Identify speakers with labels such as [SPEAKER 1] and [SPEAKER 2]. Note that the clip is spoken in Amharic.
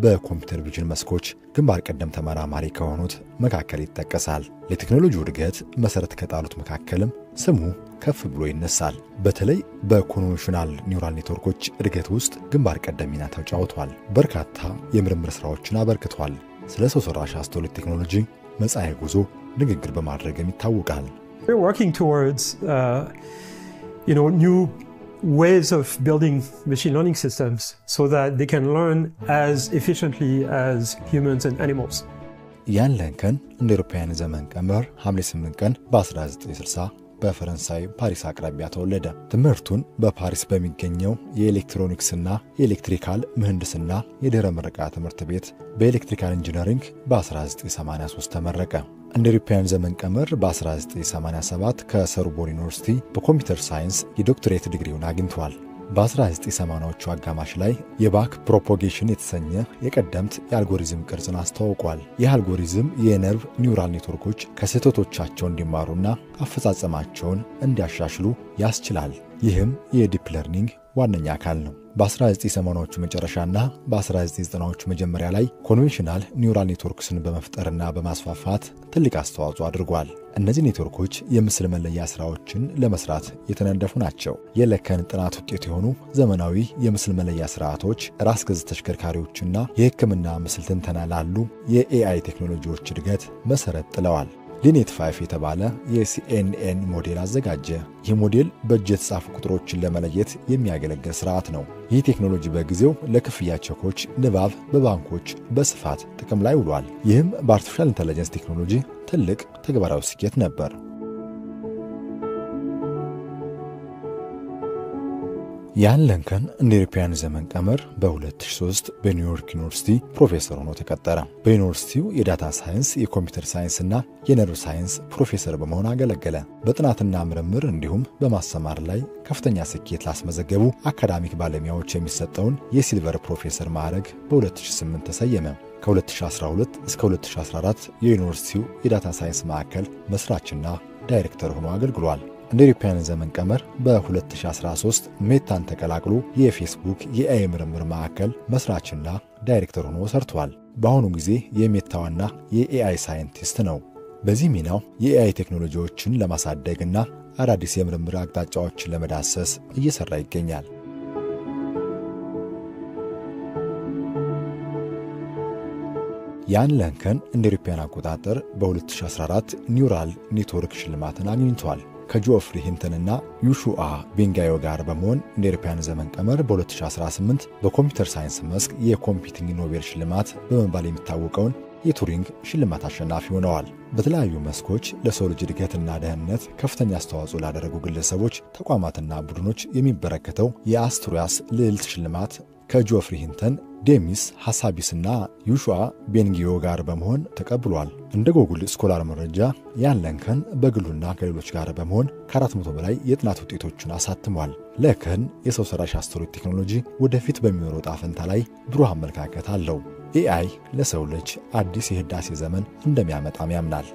[SPEAKER 1] በኮምፒውተር ቪዥን መስኮች ግንባር ቀደም ተመራማሪ ከሆኑት መካከል ይጠቀሳል። ለቴክኖሎጂው እድገት መሰረት ከጣሉት መካከልም ስሙ ከፍ ብሎ ይነሳል። በተለይ በኮንቬንሽናል ኒውራል ኔትወርኮች እድገት ውስጥ ግንባር ቀደም ሚና ተጫውቷል። በርካታ የምርምር ስራዎችን አበርክቷል። ስለ ሰው ሰራሽ አስተውሎት ቴክኖሎጂ መጻኢ ጉዞ ንግግር በማድረግም ይታወቃል።
[SPEAKER 2] We're working towards new ways of building machine learning systems so that they can learn as efficiently as humans and animals.
[SPEAKER 1] ያን ለንከን እንደ አውሮፓውያን ዘመን ቀመር ሐምሌ 8 ቀን በ1960 በፈረንሳይ ፓሪስ አቅራቢያ ተወለደ። ትምህርቱን በፓሪስ በሚገኘው የኤሌክትሮኒክስና የኤሌክትሪካል ምህንድስና የድህረ ምረቃ ትምህርት ቤት በኤሌክትሪካል ኢንጂነሪንግ በ1983 ተመረቀ። እንደ አውሮፓውያን ዘመን ቀመር በ1987 ከሶርቦን ዩኒቨርሲቲ በኮምፒውተር ሳይንስ የዶክትሬት ዲግሪውን አግኝቷል። በ1980ዎቹ አጋማሽ ላይ የባክ ፕሮፖጌሽን የተሰኘ የቀደምት የአልጎሪዝም ቅርጽን አስተዋውቋል። ይህ አልጎሪዝም የነርቭ ኒውራል ኔትወርኮች ከስህተቶቻቸው እንዲማሩና አፈጻጸማቸውን እንዲያሻሽሉ ያስችላል። ይህም የዲፕ ለርኒንግ ዋነኛ አካል ነው። በ1980ዎቹ መጨረሻና በ1990ዎቹ መጀመሪያ ላይ ኮንቬንሽናል ኒውራል ኔትወርክስን በመፍጠርና በማስፋፋት ትልቅ አስተዋጽኦ አድርጓል። እነዚህ ኔትወርኮች የምስል መለያ ስራዎችን ለመስራት የተነደፉ ናቸው። የለከን ጥናት ውጤት የሆኑ ዘመናዊ የምስል መለያ ስርዓቶች፣ ራስ ገዝ ተሽከርካሪዎችና የሕክምና ምስል ትንተና ላሉ የኤአይ ቴክኖሎጂዎች እድገት መሰረት ጥለዋል። ሊኔት 5 የተባለ የሲኤንኤን ሞዴል አዘጋጀ። ይህ ሞዴል በእጅ የተጻፉ ቁጥሮችን ለመለየት የሚያገለግል ስርዓት ነው። ይህ ቴክኖሎጂ በጊዜው ለክፍያ ቼኮች ንባብ በባንኮች በስፋት ጥቅም ላይ ውሏል። ይህም በአርቲፊሻል ኢንተለጀንስ ቴክኖሎጂ ትልቅ ተግባራዊ ስኬት ነበር። ያን ለንከን እንደ አውሮፓውያን ዘመን ቀመር በ2003 በኒውዮርክ ዩኒቨርሲቲ ፕሮፌሰር ሆኖ ተቀጠረ። በዩኒቨርሲቲው የዳታ ሳይንስ፣ የኮምፒውተር ሳይንስና የነርቭ ሳይንስ ፕሮፌሰር በመሆን አገለገለ። በጥናትና ምርምር እንዲሁም በማስተማር ላይ ከፍተኛ ስኬት ላስመዘገቡ አካዳሚክ ባለሙያዎች የሚሰጠውን የሲልቨር ፕሮፌሰር ማዕረግ በ2008 ተሰየመ። ከ2012 እስከ 2014 የዩኒቨርሲቲው የዳታ ሳይንስ ማዕከል መስራችና ዳይሬክተር ሆኖ አገልግሏል። እንደ አውሮፓውያን ዘመን ቀመር በ2013 ሜታን ተቀላቅሎ የፌስቡክ የኤአይ ምርምር ማዕከል መስራችና ዳይሬክተር ሆኖ ሰርቷል። በአሁኑ ጊዜ የሜታ ዋና የኤአይ ሳይንቲስት ነው። በዚህ ሚናው የኤአይ ቴክኖሎጂዎችን ለማሳደግና አዳዲስ የምርምር አቅጣጫዎችን ለመዳሰስ እየሰራ ይገኛል። ያን ለንከን እንደ አውሮፓውያን አቆጣጠር በ2014 ኒውራል ኔትወርክ ሽልማትን አግኝቷል። ከጆፍሪ ሂንተንና ዩሹአ ቤንጋዮ ጋር በመሆን እንደ አውሮፓውያን ዘመን ቀመር በ2018 በኮምፒውተር ሳይንስ መስክ የኮምፒውቲንግ ኖቤል ሽልማት በመባል የሚታወቀውን የቱሪንግ ሽልማት አሸናፊ ሆነዋል። በተለያዩ መስኮች ለሰው ልጅ እድገትና ደህንነት ከፍተኛ አስተዋጽኦ ላደረጉ ግለሰቦች፣ ተቋማትና ቡድኖች የሚበረከተው የአስትሪያስ ልዕልት ሽልማት ከጆፍሪ ሂንተን፣ ዴሚስ ሐሳቢስና ዩሹአ ቤንጊዮ ጋር በመሆን ተቀብሏል። እንደ ጎግል ስኮላር መረጃ ያን ለንከን በግሉና ከሌሎች ጋር በመሆን ከ400 በላይ የጥናት ውጤቶችን አሳትሟል። ለንከን የሰው ሰራሽ አስተውሎት ቴክኖሎጂ ወደፊት በሚኖረው ዕጣ ፈንታ ላይ ብሩህ አመለካከት አለው። ኤአይ ለሰው ልጅ አዲስ የህዳሴ ዘመን እንደሚያመጣም ያምናል።